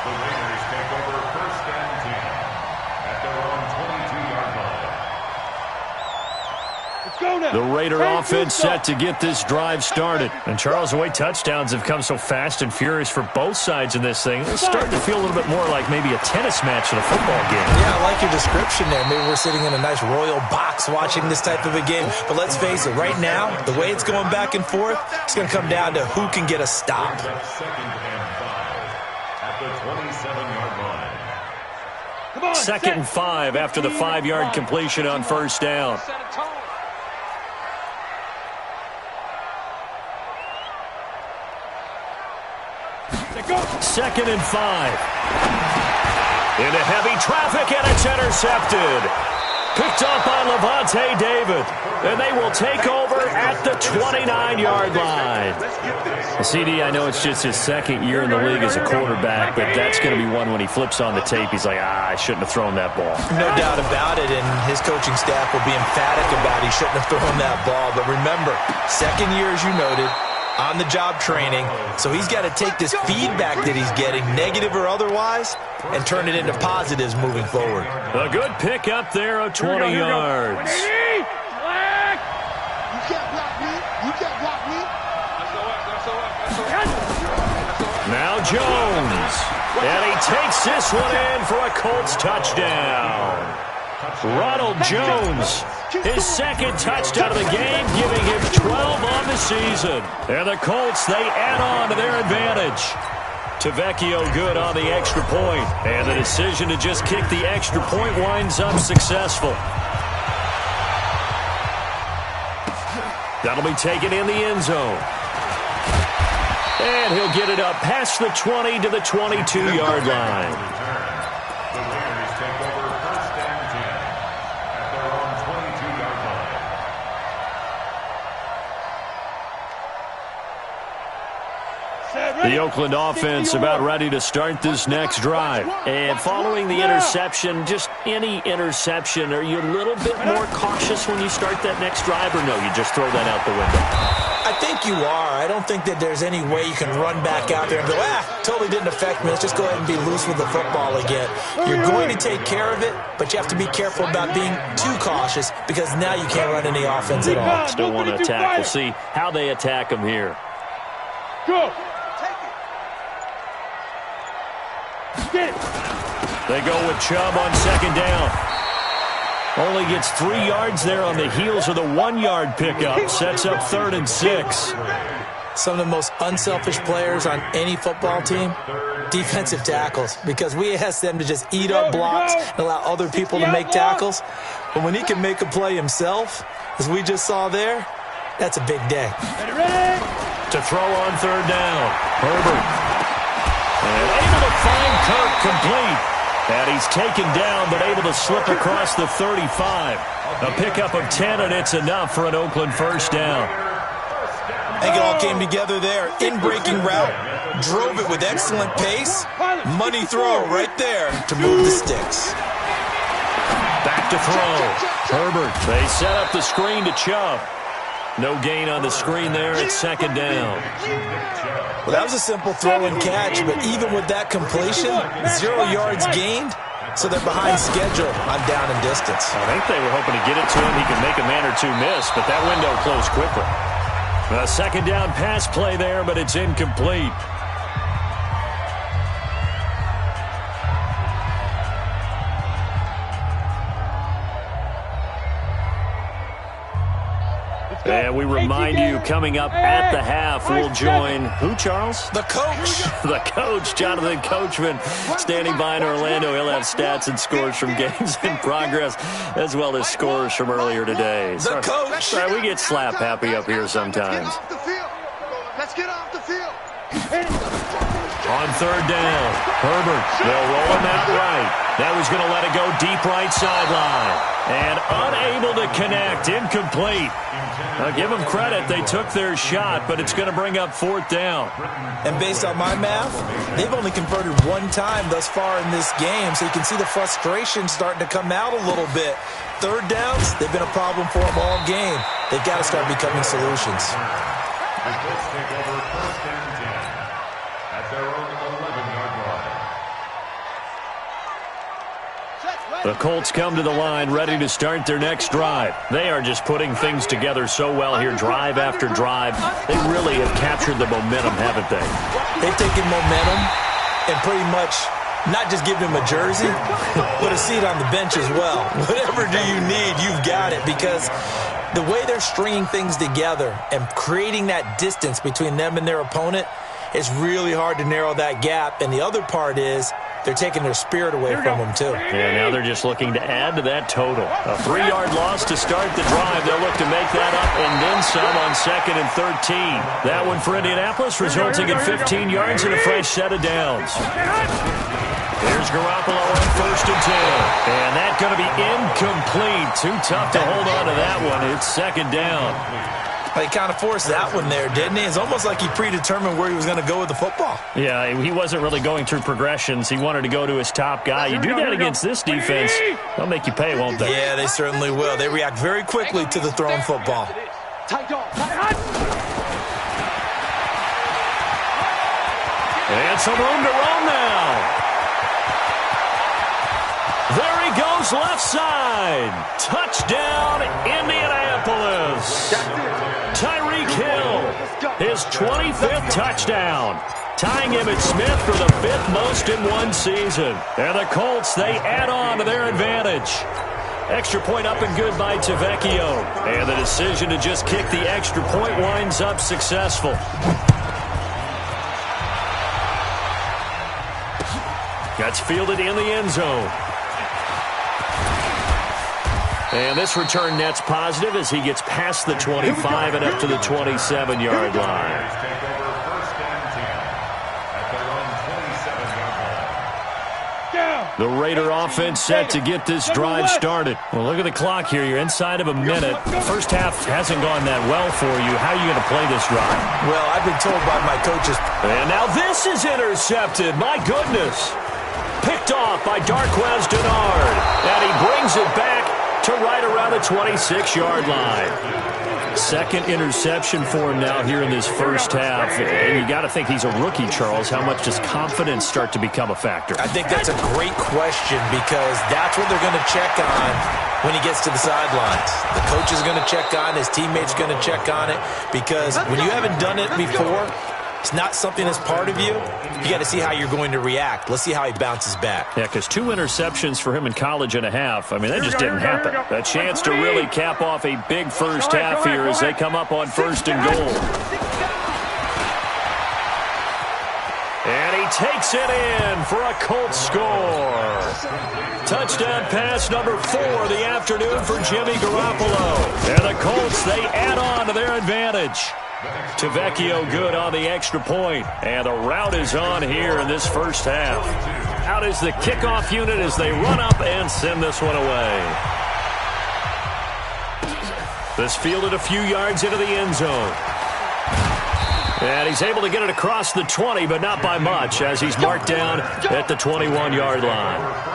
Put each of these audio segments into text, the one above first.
The Raiders take over 1st and 10 at their own 22-yard line. The Raider offense set to get this drive started. And Charles, the way touchdowns have come so fast and furious for both sides in this thing, it's starting to feel a little bit more like maybe a tennis match than a football game. Yeah, I like your description there. Maybe we're sitting in a nice royal box watching this type of a game. But let's face it, right now, the way it's going back and forth, it's going to come down to who can get a stop. 2nd and 5 at the 27-yard line. 2nd and 5 after the 5-yard completion on 1st down. Second and 5. Into heavy traffic, and it's intercepted. Picked up by Levante David. And they will take over at the 29-yard line. Well, CD, I know it's just his 2nd year in the league as a quarterback, but that's going to be one when he flips on the tape. He's like, I shouldn't have thrown that ball. No doubt about it, and his coaching staff will be emphatic about he shouldn't have thrown that ball. But remember, 2nd year, as you noted, on-the-job training, so he's got to take this feedback that he's getting, negative or otherwise, and turn it into positives moving forward. A good pick up there of 20 yards. You can't block me. You can't block me. Now Jones. And he takes this one in for a Colts touchdown. Ronald Jones, his 2nd touchdown of the game, giving him 12 on the season. And the Colts, they add on to their advantage. Tavecchio good on the extra point. And the decision to just kick the extra point winds up successful. That'll be taken in the end zone. And he'll get it up past the 20 to the 22-yard line. The Raiders take over 1st and 10 at their own 22-yard line. The Oakland offense about ready to start this next drive. And following the interception, just any interception, are you a little bit more cautious when you start that next drive, or no, you just throw that out the window? I think you are. I don't think that there's any way you can run back out there and go, totally didn't affect me. Let's just go ahead and be loose with the football again. You're going to take care of it, but you have to be careful about being too cautious because now you can't run any offense at all. Still want to attack. We'll see how they attack him here. Go. They go with Chubb on 2nd down. Only gets 3 yards there on the heels of the 1-yard pickup. Sets up 3rd and 6. Some of the most unselfish players on any football team, defensive tackles, because we ask them to just eat up blocks and allow other people to make tackles. But when he can make a play himself, as we just saw there, that's a big day. To throw on 3rd down, Herbert. And able to find Kirk complete. And he's taken down, but able to slip across the 35. A pickup of 10, and it's enough for an Oakland 1st down. I think it all came together there. In-breaking route, drove it with excellent pace. Money throw right there to move the sticks. Back to throw. Herbert, they set up the screen to Chubb. No gain on the screen there. It's 2nd down. Well, that was a simple throw and catch, but even with that completion, 0 yards gained, so they're behind schedule on down and distance. I think they were hoping to get it to him. He could make a man or two miss, but that window closed quickly. A 2nd down pass play there, but it's incomplete. And we remind you, coming up at the half, we'll join who, Charles? The coach. The coach, Jonathan Coachman, standing by in Orlando. He'll have stats and scores from games in progress, as well as scores from earlier today. The coach. Sorry, we get slap happy up here sometimes. Let's get off the field. On 3rd down, Herbert, they'll roll him out right. That was going to let it go deep right sideline. And unable to connect, incomplete. I'll give them credit, they took their shot, but it's going to bring up 4th down. And based on my math, they've only converted 1 time thus far in this game, so you can see the frustration starting to come out a little bit. 3rd downs, they've been a problem for them all game. They've got to start becoming solutions. The Colts take over 1st and 10 at their own 11-yard line. The Colts come to the line ready to start their next drive. They are just putting things together so well here, drive after drive. They really have captured the momentum, haven't they? They've taken momentum and pretty much not just give him a jersey, but a seat on the bench as well. Whatever do you need, you've got it, because the way they're stringing things together and creating that distance between them and their opponent, it's really hard to narrow that gap. And the other part is they're taking their spirit away from them, too. Yeah, now they're just looking to add to that total. A 3-yard loss to start the drive. They'll look to make that up and then some on 2nd and 13. That one for Indianapolis, resulting in 15 yards and a fresh set of downs. Here's Garoppolo on 1st and 10. And that's going to be incomplete. Too tough to hold on to that one. It's 2nd down. He kind of forced that one there, didn't he? It's almost like he predetermined where he was going to go with the football. Yeah, he wasn't really going through progressions. He wanted to go to his top guy. You do that against this defense, they'll make you pay, won't they? Yeah, they certainly will. They react very quickly to the thrown football. And some room to run now. There he goes, left side. Touchdown, Indianapolis. Tyreek Hill, his 25th touchdown. Tying Emmitt Smith for the 5th most in one season. And the Colts, they add on to their advantage. Extra point up and good by Tavecchio. And the decision to just kick the extra point winds up successful. That's fielded in the end zone. And this return net's positive as he gets past the 25 and up to the 27-yard line. The Raider offense set to get this drive started. Well, look at the clock here. You're inside of a minute. The first half hasn't gone that well for you. How are you going to play this drive? Well, I've been told by my coaches. And now this is intercepted. My goodness. Picked off by Darquez Denard. And he brings it back to right around the 26-yard line. Second interception for him now here in this first half. And you got to think he's a rookie, Charles. How much does confidence start to become a factor? I think that's a great question, because that's what they're going to check on when he gets to the sidelines. The coach is going to check on, his teammates going to check on it, because when you haven't done it before, it's not something that's part of you. You got to see how you're going to react. Let's see how he bounces back. Yeah, because 2 interceptions for him in college and a half. I mean, that just didn't happen. A chance to really cap off a big first half here as they come up on 1st and goal. And he takes it in for a Colts score. Touchdown pass number 4 of the afternoon for Jimmy Garoppolo. And the Colts, they add on to their advantage. Tavecchio good on the extra point. And the route is on here in this first half. Out is the kickoff unit as they run up and send this one away. This fielded a few yards into the end zone. And he's able to get it across the 20, but not by much, as he's marked down at the 21-yard line.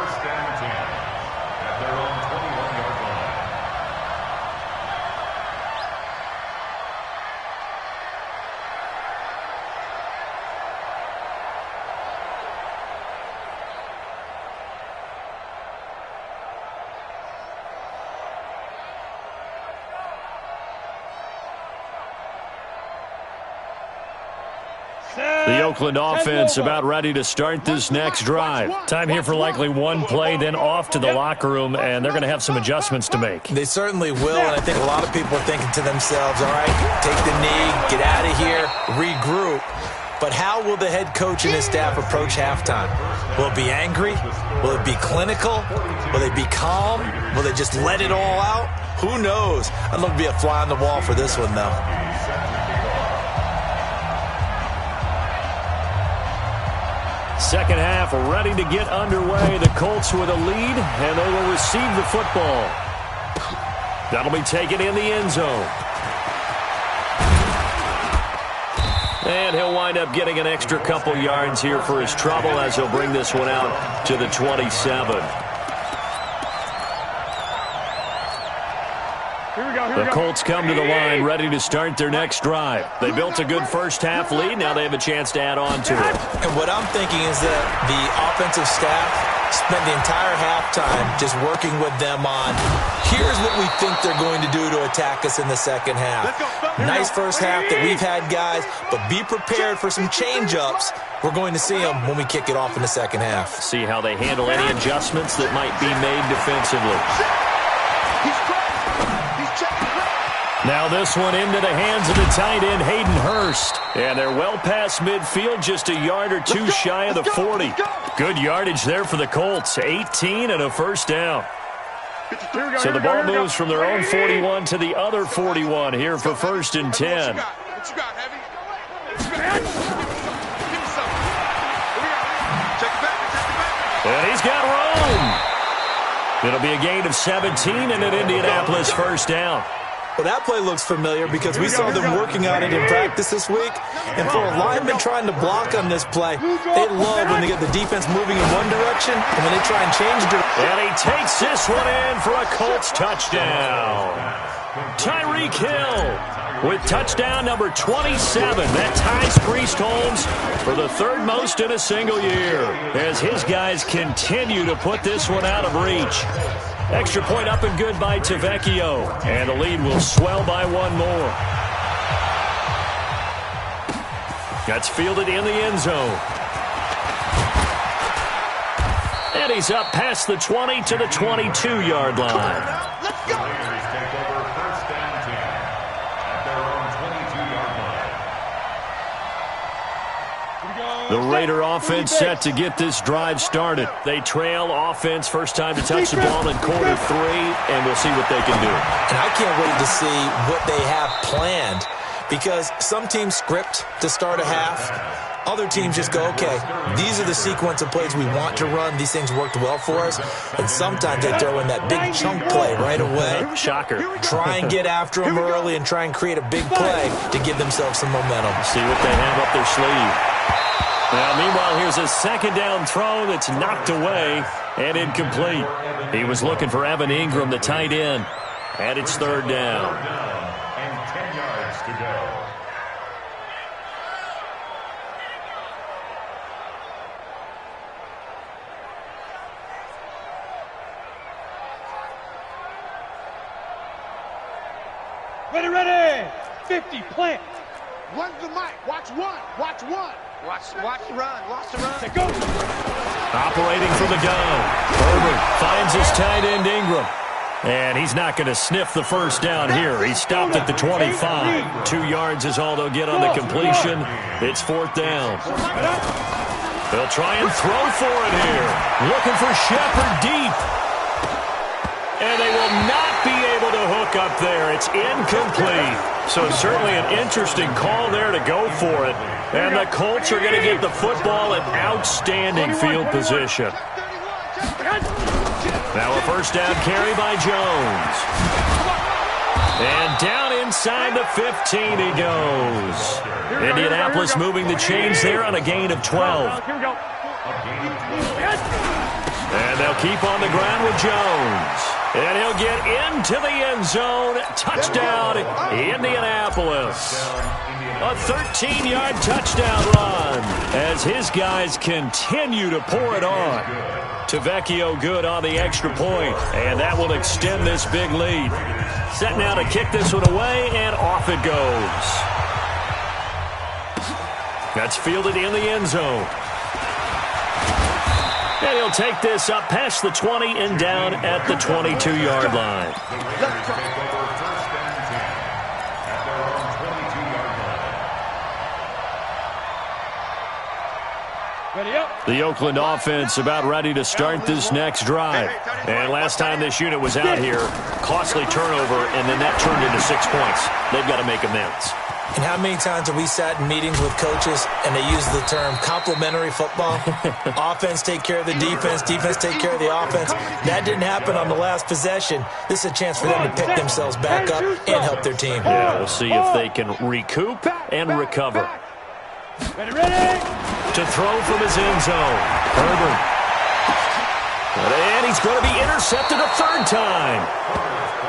The Oakland offense about ready to start this next drive. Time here for likely one play, then off to the locker room, and they're going to have some adjustments to make. They certainly will, and I think a lot of people are thinking to themselves, all right, take the knee, get out of here, regroup. But how will the head coach and his staff approach halftime? Will it be angry? Will it be clinical? Will they be calm? Will they just let it all out? Who knows? I'd love to be a fly on the wall for this one, though. Second half ready to get underway. The Colts with a lead, and they will receive the football. That'll be taken in the end zone. And he'll wind up getting an extra couple yards here for his trouble as he'll bring this one out to the 27. The Colts come to the line ready to start their next drive. They built a good first half lead. Now they have a chance to add on to it. And what I'm thinking is that the offensive staff spent the entire halftime just working with them on, here's what we think they're going to do to attack us in the second half. Nice first half that we've had, guys, but be prepared for some change-ups. We're going to see them when we kick it off in the second half. See how they handle any adjustments that might be made defensively. Now this one into the hands of the tight end, Hayden Hurst. And they're well past midfield, just a yard or two shy of the 40. Good yardage there for the Colts, 18 and a first down. So the ball moves from their own 41 to the other 41 here for 1st and 10. And he's got room. It'll be a gain of 17 and an Indianapolis first down. Well, that play looks familiar because we saw them working on it in practice this week. And for a lineman trying to block on this play, they love when they get the defense moving in one direction and when they try and change direction. And he takes this one in for a Colts touchdown. Tyreek Hill with touchdown number 27. That ties Priest Holmes for the 3rd most in a single year as his guys continue to put this one out of reach. Extra point up and good by Tavecchio. And the lead will swell by one more. That's fielded in the end zone. And he's up past the 20 to the 22-yard line. Let's go. Take over 1st and 10 at their own 22-yard line. The Raider offense set to get this drive started. They trail offense, first time to touch the ball in quarter 3, and we'll see what they can do. And I can't wait to see what they have planned because some teams script to start a half. Other teams just go, okay, these are the sequence of plays we want to run. These things worked well for us. And sometimes they throw in that big chunk play right away. Shocker. Try and get after them early and try and create a big play to give themselves some momentum. See what they have up their sleeve. Now, meanwhile, here's a second down throw that's knocked away and incomplete. He was looking for Evan Ingram, the tight end. And it's 3rd down. And 10 yards to go. Ready. 50, plant. Run the mic. Watch one. Watch the run. Go. Operating from the gun. Herbert finds his tight end Ingram. And he's not going to sniff the first down here. He stopped at the 25. 2 yards is all they'll get on the completion. It's 4th down. They'll try and throw for it here. Looking for Shepard deep. And they will not be able to hook up there. It's incomplete. So certainly an interesting call there to go for it. And the Colts are going to get the football in outstanding field position. Now a first down carry by Jones. And down inside the 15 he goes. Indianapolis moving the chains there on a gain of 12. And they'll keep on the ground with Jones. And he'll get into the end zone. Touchdown, Indianapolis. A 13-yard touchdown run as his guys continue to pour it on. Tavecchio good on the extra point, and that will extend this big lead. Set now to kick this one away, and off it goes. That's fielded in the end zone. And he'll take this up past the 20 and down at the 22-yard line. The Oakland offense about ready to start this next drive. And last time this unit was out here, costly turnover, and then that turned into 6 points. They've got to make amends. And how many times have we sat in meetings with coaches and they use the term complementary football? Offense take care of the defense, defense take care of the offense. That didn't happen on the last possession. This is a chance for them to pick themselves back up and help their team. Yeah, we'll see if they can recoup and recover. Ready. To throw from his end zone. Herbert. And he's going to be intercepted. intercepted a third time.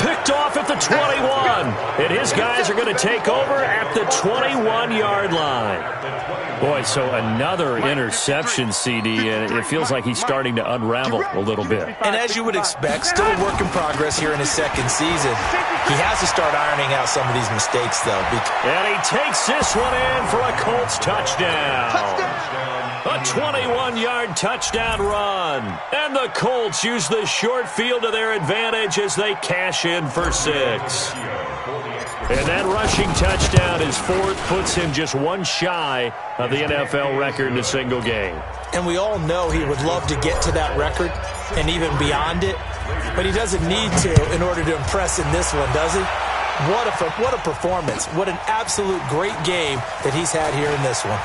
Picked off at the 21. And his guys are going to take over at the 21-yard line. Boy, so another interception, CD, and it feels like he's starting to unravel a little bit. And as you would expect, still a work in progress here in his second season. He has to start ironing out some of these mistakes, though. And he takes this one in for a Colts touchdown. A 21-yard touchdown run. And the Colts use the short field to their advantage as they cash in for 6. And that rushing touchdown, his fourth, puts him just one shy of the NFL record in a single game. And we all know he would love to get to that record and even beyond it. But he doesn't need to in order to impress in this one, does he? What a performance. What an absolute great game that he's had here in this one.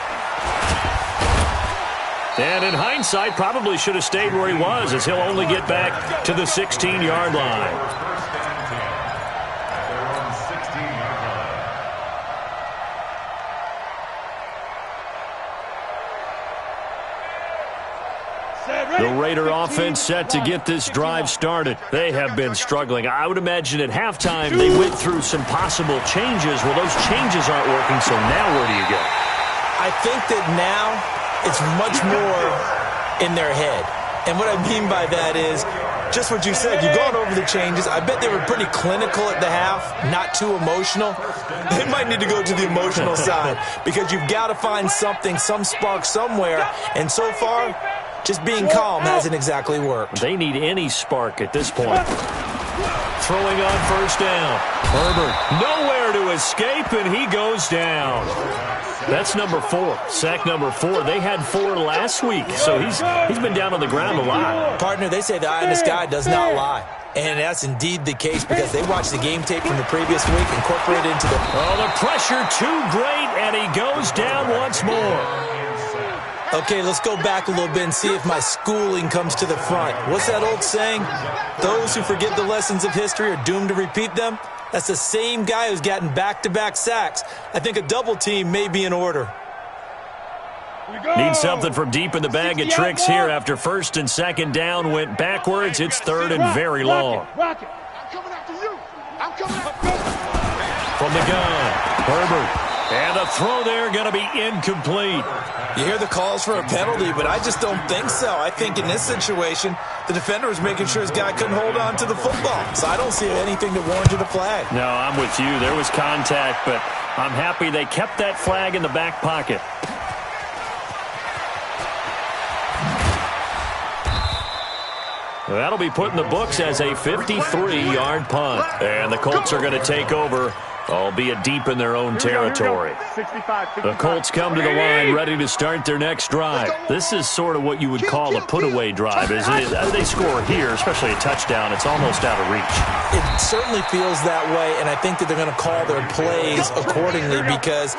And in hindsight, probably should have stayed where he was, as he'll only get back to the 16-yard line. The Raider offense set to get this drive started. They have been struggling. I would imagine at halftime they went through some possible changes. Well, those changes aren't working, so now where do you go? I think that now it's much more in their head. And what I mean by that is just what you said. You've gone over the changes. I bet they were pretty clinical at the half, not too emotional. They might need to go to the emotional side because you've got to find something, some spark somewhere. And so far, just being calm hasn't exactly worked. They need any spark at this point. Throwing on first down. Herbert nowhere to escape, and he goes down. That's number 4. Sack number 4. They had 4 last week, so he's been down on the ground a lot. Partner, they say the eye in the sky does not lie. And that's indeed the case because they watched the game tape from the previous week, incorporated into the... Oh, the pressure too great, and he goes down once more. Okay, let's go back a little bit and see if my schooling comes to the front. What's that old saying? Those who forget the lessons of history are doomed to repeat them. That's the same guy who's gotten back-to-back sacks. I think a double team may be in order. Need something from deep in the bag of tricks here after first and second down went backwards. It's third and very long. I'm coming after you. I'm coming after you. From the gun, Herbert. And the throw there going to be incomplete. You hear the calls for a penalty, but I just don't think so. I think in this situation, the defender was making sure his guy couldn't hold on to the football. So I don't see anything that warranted a flag. No, I'm with you. There was contact, but I'm happy they kept that flag in the back pocket. That'll be put in the books as a 53-yard punt. And the Colts are going to take over, albeit deep in their own territory. The Colts come to the line ready to start their next drive. This is sort of what you would call a put-away drive, isn't it? They score here, especially a touchdown. It's almost out of reach. It certainly feels that way, and I think that they're going to call their plays accordingly because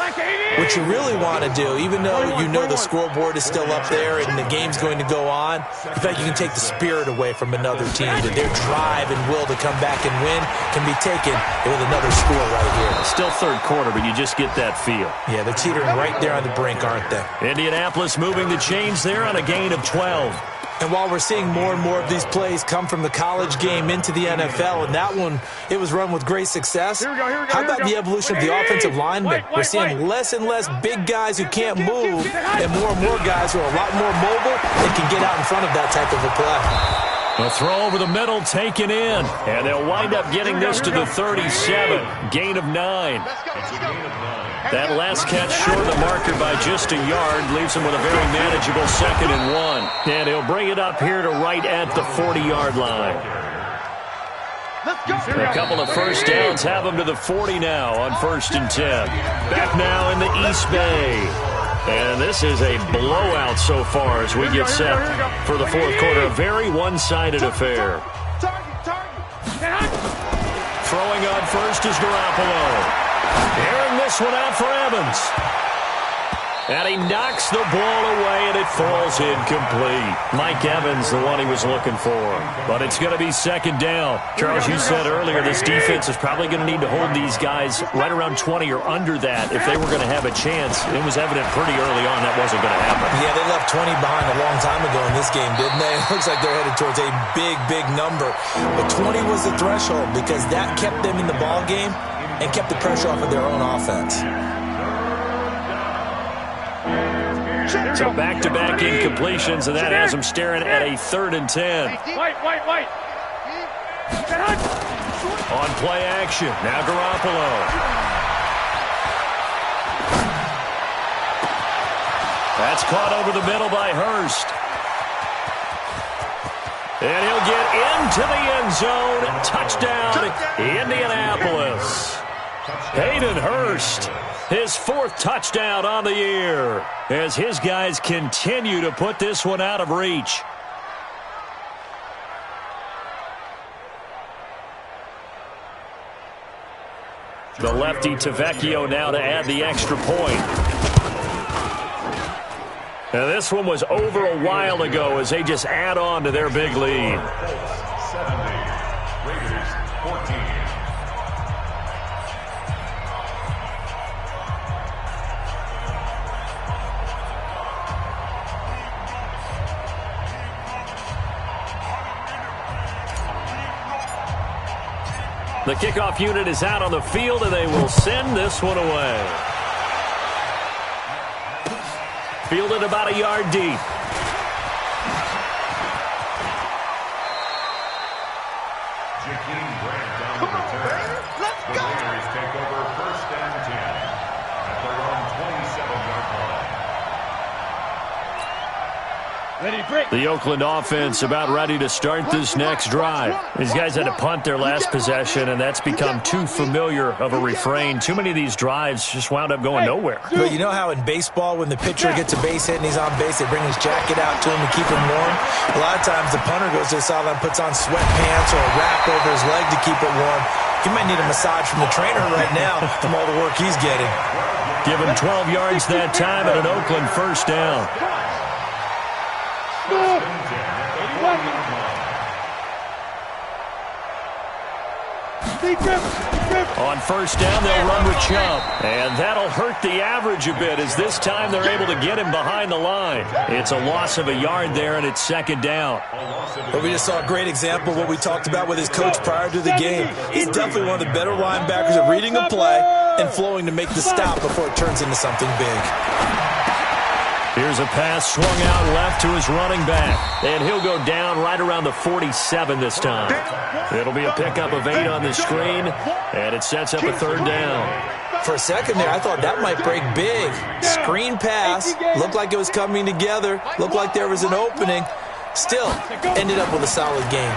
what you really want to do, even though you know the scoreboard is still up there and the game's going to go on, in fact, you can take the spirit away from another team. That their drive and will to come back and win can be taken with another score right here. Still third quarter, but you just get that feel. Yeah, they're teetering right there on the brink, aren't they? Indianapolis moving the chains there on a gain of 12. And while we're seeing more and more of these plays come from the college game into the NFL, and that one, it was run with great success, how about the evolution of the offensive linemen? We're seeing less and less big guys who can't move and more guys who are a lot more mobile and can get out in front of that type of a play. A throw over the middle taken in, and they'll wind up getting this to the 37. Gain of 9. That last catch short of the marker by just a yard leaves him with a very manageable 2nd and 1. And he'll bring it up here to right at the 40-yard line. A couple of first downs have him to the 40 now on 1st and 10. Back now in the East Bay. And this is a blowout so far as we get set for the fourth quarter. A very one-sided affair. Throwing on first is Garoppolo. Airing this one out for Evans. And he knocks the ball away, and it falls incomplete. Mike Evans, the one he was looking for. But it's going to be second down. Charles, you said earlier this defense is probably going to need to hold these guys right around 20 or under that if they were going to have a chance. It was evident pretty early on that wasn't going to happen. Yeah, they left 20 behind a long time ago in this game, didn't they? It looks like they're headed towards a big, big number. But 20 was the threshold because that kept them in the ball game and kept the pressure off of their own offense. So back-to-back incompletions, and that has them staring at a 3rd and 10. White. On play action, now Garoppolo. That's caught over the middle by Hurst. And he'll get into the end zone. Touchdown, Indianapolis. Hayden Hurst, his 4th touchdown on the year, as his guys continue to put this one out of reach. The lefty Tavecchio now to add the extra point. Now this one was over a while ago as they just add on to their big lead. 70, Raiders 14. The kickoff unit is out on the field, and they will send this one away. Fielded about a yard deep. Jakeem Grant down the return. The Raiders take over 1st and 10 at their own 27-yard line. The Oakland offense about ready to start this next drive. These guys had to punt their last possession, and that's become too familiar of a refrain. Too many of these drives just wound up going nowhere. But you know how in baseball, when the pitcher gets a base hit and he's on base, they bring his jacket out to him to keep him warm? A lot of times the punter goes to the sideline, puts on sweatpants or a wrap over his leg to keep it warm. He might need a massage from the trainer right now from all the work he's getting. Give him 12 yards that time at an Oakland 1st down. On 1st down, they'll run with Chubb. And that'll hurt the average a bit as this time they're able to get him behind the line. It's a loss of a yard there, and it's 2nd down. But we just saw a great example of what we talked about with his coach prior to the game. He's definitely one of the better linebackers at reading a play and flowing to make the stop before it turns into something big. Here's a pass swung out left to his running back. And he'll go down right around the 47 this time. It'll be a pickup of 8 on the screen, and it sets up a 3rd down. For a second there, I thought that might break big. Screen pass. Looked like it was coming together. Looked like there was an opening. Still, ended up with a solid game.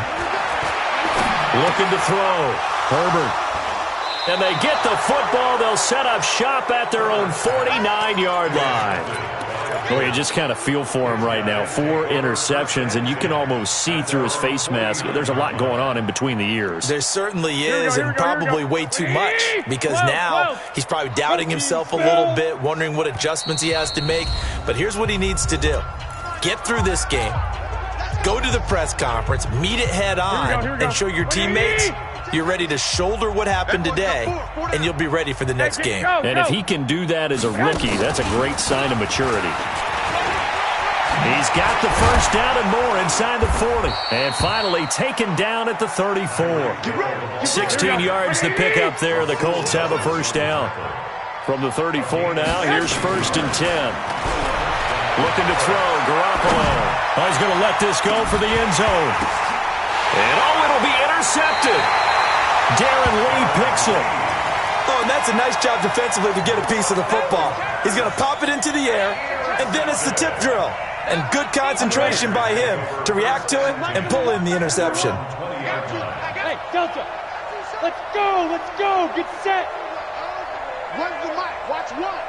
Looking to throw. Herbert. And they get the football. They'll set up shop at their own 49-yard line. Well, you just kind of feel for him right now. 4 interceptions, and you can almost see through his face mask. There's a lot going on in between the ears. There certainly is, and probably way too much, because now he's probably doubting himself a little bit, wondering what adjustments he has to make. But here's what he needs to do. Get through this game. Go to the press conference, meet it head on, and show your teammates you're ready to shoulder what happened today, and you'll be ready for the next game. And if he can do that as a rookie, that's a great sign of maturity. He's got the 1st down and more inside the 40. And finally taken down at the 34. 16 yards to pick up there. The Colts have a 1st down. From the 34 now, here's 1st and 10. Looking to throw, Garoppolo. Oh, he's going to let this go for the end zone. And it'll be intercepted. Darren Lee picks it. Oh, and that's a nice job defensively to get a piece of the football. He's going to pop it into the air, and then it's the tip drill. And good concentration by him to react to it and pull in the interception. Hey, Delta, let's go, get set. Run the mic, watch one.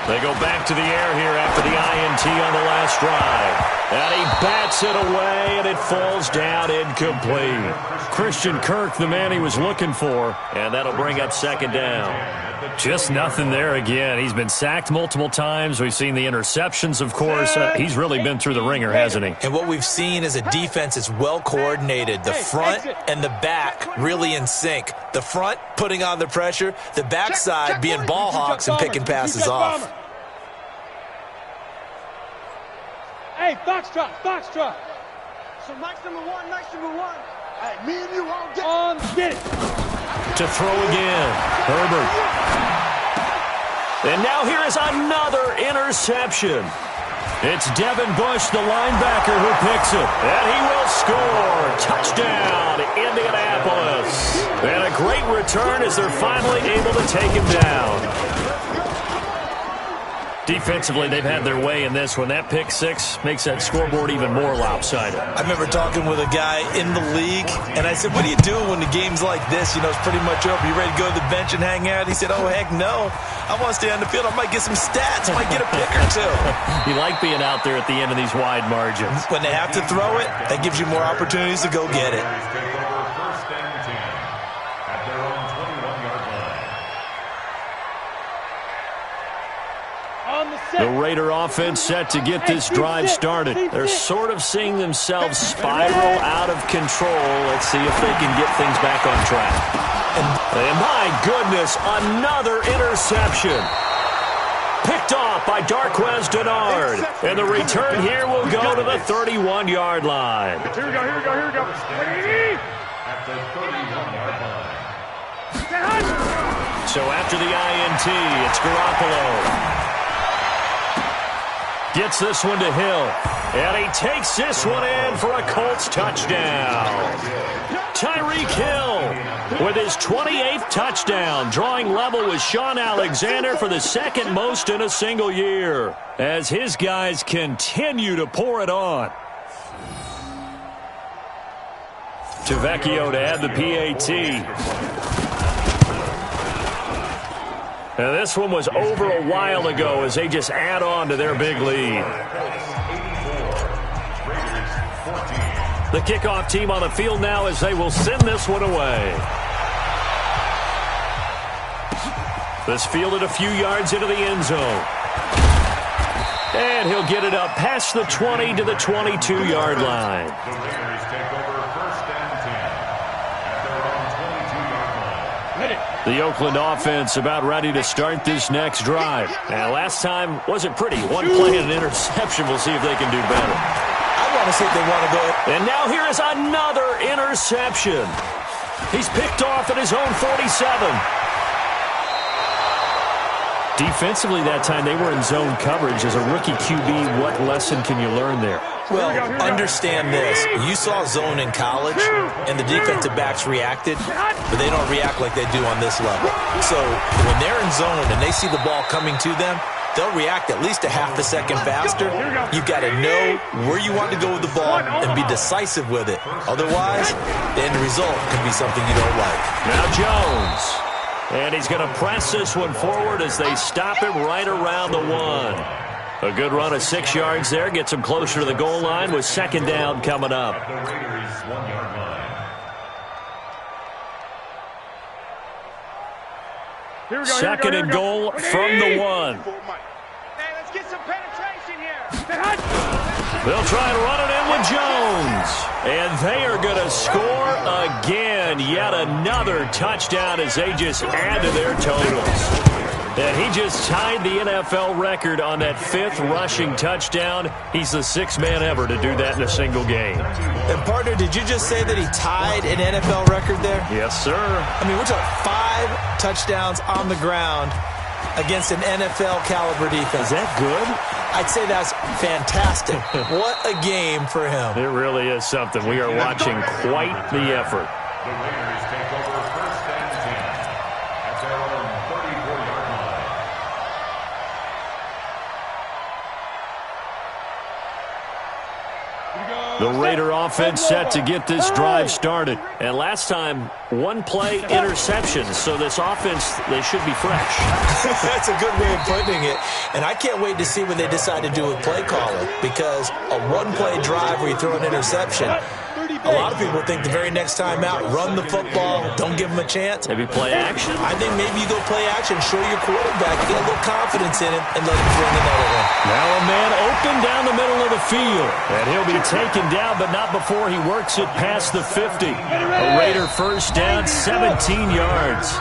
They go back to the air here after the INT on the last drive. And he bats it away, and it falls down incomplete. Christian Kirk, the man he was looking for, and that'll bring up second down. Just nothing there again. He's been sacked multiple times. We've seen the interceptions, of course. He's really been through the ringer, hasn't he? And what we've seen is a defense that's well coordinated. The front and the back really in sync. The front putting on the pressure, the backside being ball hawks and picking passes off. Hey, Foxtrot, Foxtrot. So nice number one. Hey, me and you all get it. To throw again, Herbert. And now here is another interception. It's Devin Bush, the linebacker, who picks it. And he will score. Touchdown, Indianapolis. And a great return as they're finally able to take him down. Defensively, they've had their way in this one. That pick six makes that scoreboard even more lopsided. I remember talking with a guy in the league, and I said, what do you do when the game's like this? You know, it's pretty much over. You ready to go to the bench and hang out? He said, oh, heck no. I want to stay on the field. I might get some stats. I might get a pick or two. You like being out there at the end of these wide margins. When they have to throw it, that gives you more opportunities to go get it. The Raider offense set to get this drive started. They're sort of seeing themselves spiral out of control. Let's see if they can get things back on track. And my goodness, another interception. Picked off by Darquez Denard. And the return here will go to the 31-yard line. Here we go. At the 31-yard line. So after the INT, it's Garoppolo. Gets this one to Hill. And he takes this one in for a Colts touchdown. Tyreek Hill with his 28th touchdown, drawing level with Sean Alexander for the second most in a single year, as his guys continue to pour it on. Tavecchio to add the PAT. Now, this one was over a while ago as they just add on to their big lead. The kickoff team on the field now as they will send this one away. This fielded a few yards into the end zone. And he'll get it up past the 20 to the 22-yard line. The Oakland offense about ready to start this next drive. And last time wasn't pretty. One play and an interception. We'll see if they can do better. I want to see if they want to go. And now here is another interception. He's picked off at his own 47. Defensively that time, they were in zone coverage. As a rookie QB, what lesson can you learn there? Well, understand this. You saw zone in college, and the defensive backs reacted, but they don't react like they do on this level. So when they're in zone and they see the ball coming to them, they'll react at least a half a second faster. You've got to know where you want to go with the ball and be decisive with it. Otherwise, the end result can be something you don't like. Now Jones. And he's going to press this one forward as they stop him right around the 1. A good run of 6 yards there. Gets him closer to the goal line with second down coming up. At the Raiders' 1-yard line. Second and goal from the 1. Hey, let's get some penetration here. They'll try and run it in with Jones. And they are going to score again. Yet another touchdown as they just add to their totals. And he just tied the NFL record on that 5th rushing touchdown. He's the 6th man ever to do that in a single game. And, partner, did you just say that he tied an NFL record there? Yes, sir. I mean, we're talking 5 touchdowns on the ground against an NFL-caliber defense. Is that good? I'd say that's fantastic. What a game for him. It really is something. We are watching quite the effort. The Raiders take over 1st and 10 at their own 34-yard line. Here we go. The Raider offense set to get this drive started. And last time, one-play interceptions. So this offense, they should be fresh. That's a good way of putting it. And I can't wait to see when they decide to do a play calling, because a one-play drive where you throw an interception, a lot of people think the very next time out, run the football, don't give them a chance. Maybe play action? I think maybe you go play action, show your quarterback, get a little confidence in him, and let him bring another one. Now a man open down the middle of the field. And he'll be taken down, but not before he works it past the 50. A Raider first down, 17 yards.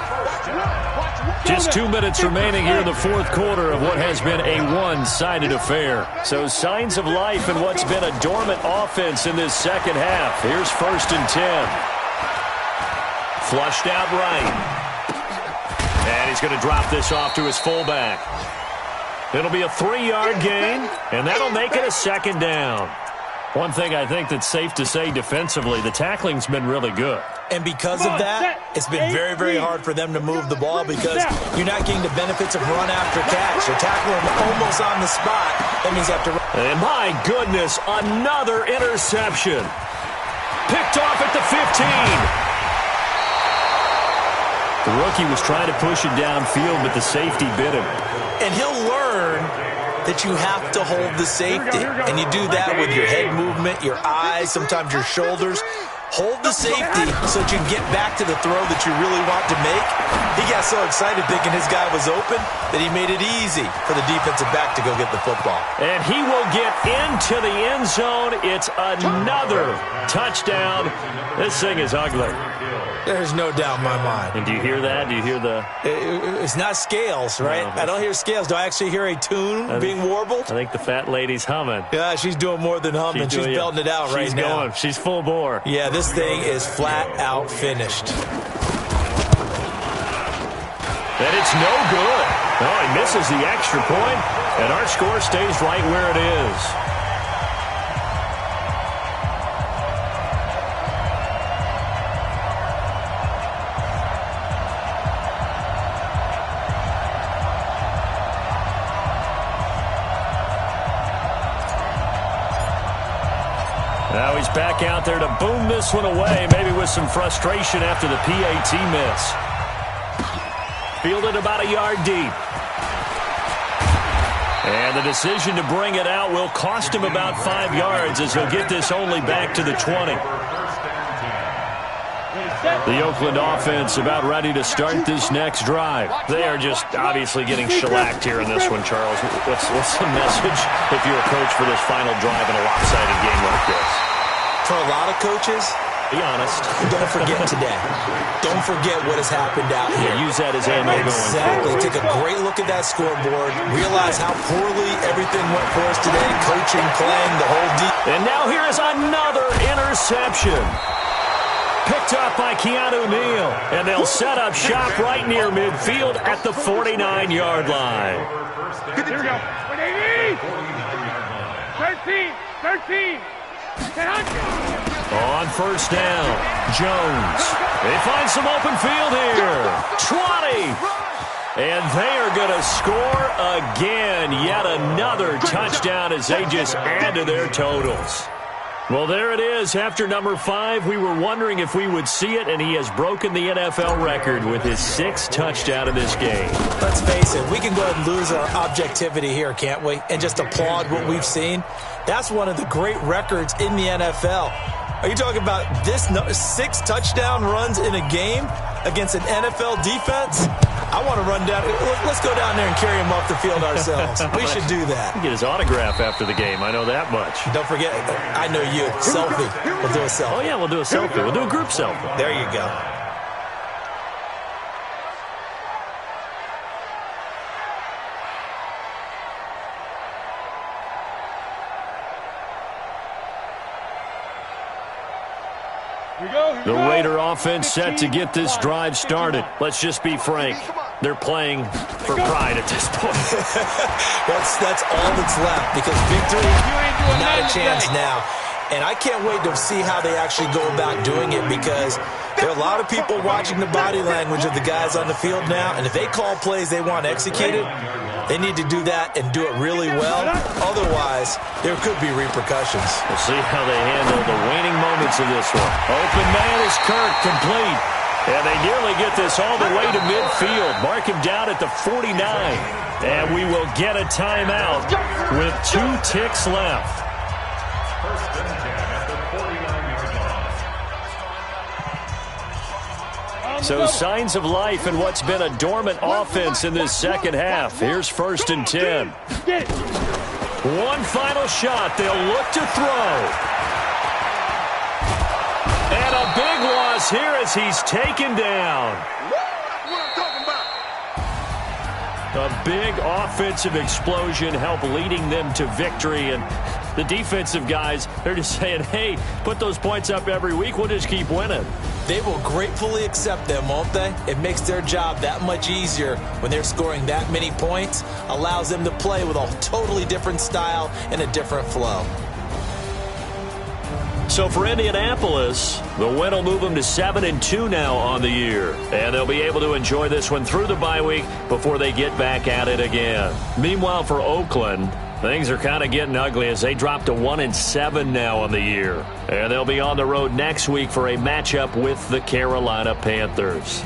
Just 2 minutes remaining here in the fourth quarter of what has been a one-sided affair. So signs of life in what's been a dormant offense in this second half. Here's 1st and 10. Flushed out right. And he's going to drop this off to his fullback. It'll be a 3-yard gain, and that'll make it a 2nd down. One thing I think that's safe to say defensively, the tackling's been really good. And because of that, it's been very, very hard for them to move the ball, because you're not getting the benefits of run after catch. You're tackling almost on the spot. That means you have to run. And my goodness, another interception. Picked off at the 15. The rookie was trying to push it downfield, but the safety bit him. And he'll learn that you have to hold the safety. And you do that with your head movement, your eyes, sometimes your shoulders. Hold the safety so that you can get back to the throw that you really want to make. He got so excited thinking his guy was open that he made it easy for the defensive back to go get the football. And he will get into the end zone. It's another touchdown. This thing is ugly. There's no doubt in my mind. And do you hear that? Do you hear the... It's not scales, right? No, I don't hear scales. Do I actually hear a tune being warbled? I think the fat lady's humming. Yeah, she's doing more than humming. She's belting it out right now. She's going. She's full bore. Yeah, this thing is flat out finished. And it's no good. Oh, he misses the extra point, and our score stays right where it is. Now he's back out there to boom this one away, maybe with some frustration after the PAT miss. Fielded about a yard deep. And the decision to bring it out will cost him about 5 yards, as he'll get this only back to the 20. The Oakland offense about ready to start this next drive. They are just obviously getting shellacked here in this one, Charles. What's the message if you're a coach for this final drive in a lopsided game like this? For a lot of coaches, be honest. Don't forget today. Don't forget what has happened out here. Yeah, use that as ammo going forward. Exactly. Take a great look at that scoreboard. Realize how poorly everything went for us today. Coaching, playing, the whole deal. And now here is another interception. Picked up by Keanu Neal. And they'll set up shop right near midfield at the 49-yard line. Here we go. 13. On first down, Jones. They find some open field here. 20. And they are going to score again. Yet another touchdown as they just add to their totals. Well, there it is. After number 5, we were wondering if we would see it, and he has broken the NFL record with his 6th touchdown in this game. Let's face it, we can go ahead and lose our objectivity here, can't we? And just applaud what we've seen. That's one of the great records in the NFL. Are you talking about this 6 touchdown runs in a game against an NFL defense? I want to run down. Let's go down there and carry him off the field ourselves. We should do that. Get his autograph after the game. I know that much. Don't forget, I know you. Selfie. We'll do a selfie. Oh, yeah, we'll do a selfie. We'll do a group selfie. There you go. The Raider offense set to get this drive started. Let's just be frank. They're playing for pride at this point. That's all that's left, because victory, not a chance now. And I can't wait to see how they actually go about doing it, because there are a lot of people watching the body language of the guys on the field now, and if they call plays they want executed, They need to do that and do it really well. Otherwise, there could be repercussions. We'll see how they handle the waning moments of this one. Open man is Kirk, complete. And they nearly get this all the way to midfield. Mark him down at the 49. And we will get a timeout with 2 ticks left. First and 10 at the 49-yard line. So signs of life in what's been a dormant offense in this second half. Here's first and 10. One final shot. They'll look to throw. And a big loss here as he's taken down. A big offensive explosion helped leading them to victory. And the defensive guys, they're just saying, hey, put those points up every week. We'll just keep winning. They will gratefully accept them, won't they? It makes their job that much easier when they're scoring that many points. Allows them to play with a totally different style and a different flow. So for Indianapolis, the win will move them to 7-2 now on the year. And they'll be able to enjoy this one through the bye week before they get back at it again. Meanwhile, for Oakland, things are kind of getting ugly as they drop to 1-7 now on the year. And they'll be on the road next week for a matchup with the Carolina Panthers.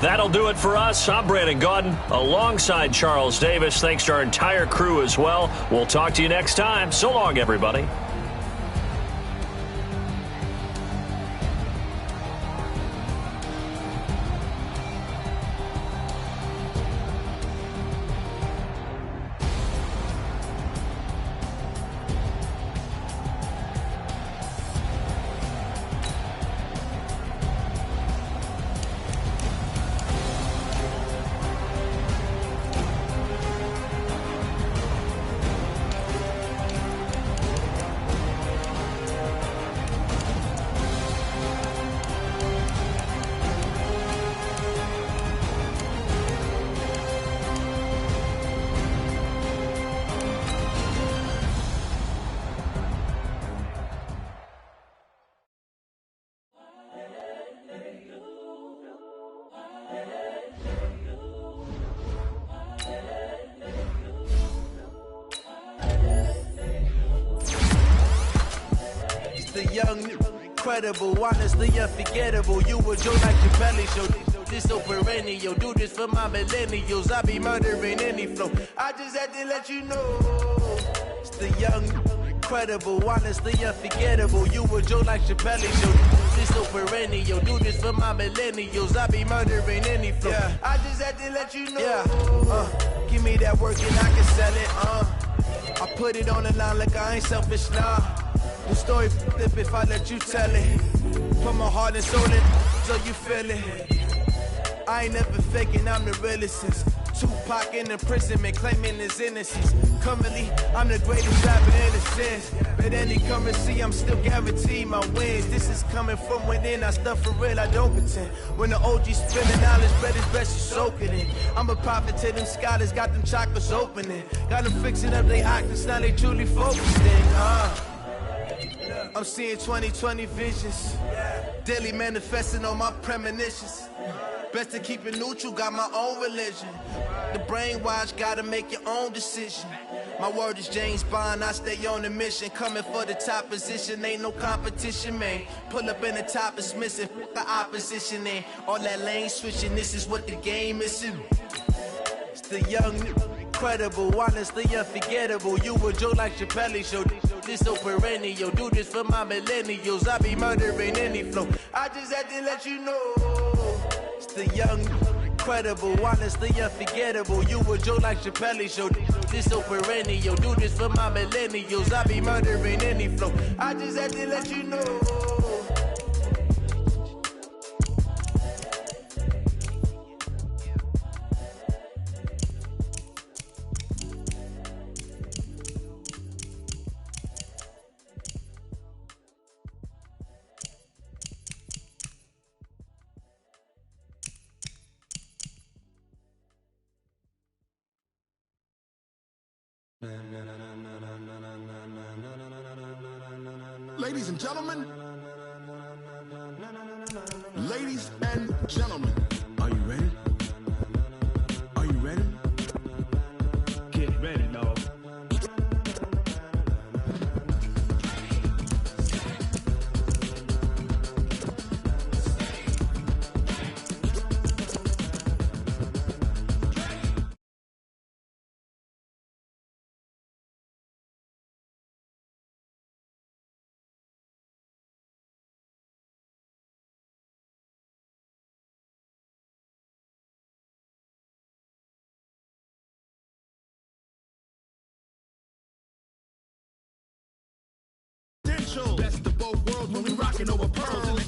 That'll do it for us. I'm Brandon Gaudin alongside Charles Davis. Thanks to our entire crew as well. We'll talk to you next time. So long, everybody. Incredible, honestly unforgettable. You were Joe like your belly show. This so perennial. Do this for my millennials. I be murdering any flow. I just had to let you know. It's the young, incredible, honestly unforgettable. You were Joe like your belly show. This so perennial. Do this for my millennials. I be murdering any flow. Yeah. I just had to let you know. Yeah. Give me that work and I can sell it. I put it on the line like I ain't selfish, nah. The story flip if I let you tell it. Put my heart and soul in so you feel it. I ain't never faking, I'm the realest since Tupac in imprisonment, claiming his innocence. Currently, I'm the greatest rapper in a sense. But any currency, I'm still guaranteed my wins. This is coming from within, I stuff for real, I don't pretend. When the OG's spilling knowledge, bet it's best you soak it in. I'm a prophet to them scholars, got them chakras opening. Got them fixing up they octaves, now they truly focused in. I'm seeing 2020 visions, daily manifesting on my premonitions. Best to keep it neutral, got my own religion. The brainwash, gotta make your own decision. My word is James Bond, I stay on the mission. Coming for the top position, ain't no competition, man. Pull up in the top, it's missing, the opposition in. All that lane switching, this is what the game is in. It's the young, incredible, honestly unforgettable. You were Joe like your belly show. This so perennial, do this for my millennials. I be murdering any flow. I just had to let you know. It's the young, incredible, honestly unforgettable. You were Joe like Chappelle show. This so perennial, do this for my millennials. I be murdering any flow. I just had to let you know. Ladies and gentlemen, ladies and gentlemen, are you ready? Are you ready? official. Best of both worlds when we rockin' over pearls.